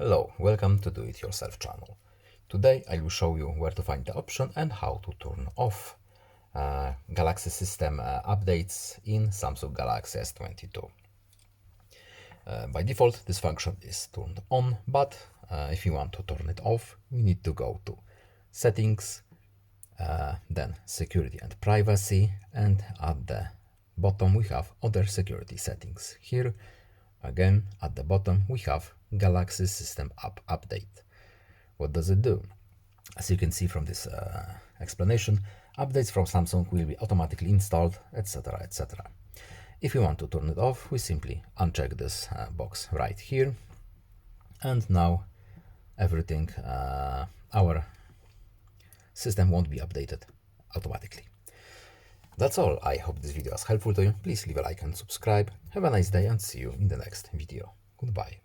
Hello, welcome to Do It Yourself channel. Today I will show you where to find the option and how to turn off Galaxy system updates in Samsung Galaxy S22. By default this function is turned on, but if you want to turn it off, we need to go to Settings, then Security and Privacy, and at the bottom we have Other Security Settings. Here again at the bottom we have Galaxy System App Update. What does it do? As you can see from this explanation, updates from Samsung will be automatically installed, etc. etc. If you want to turn it off, we simply uncheck this box right here, and now everything, our system won't be updated automatically. That's all. I hope this video was helpful to you. Please leave a like and subscribe. Have a nice day and see you in the next video. Goodbye.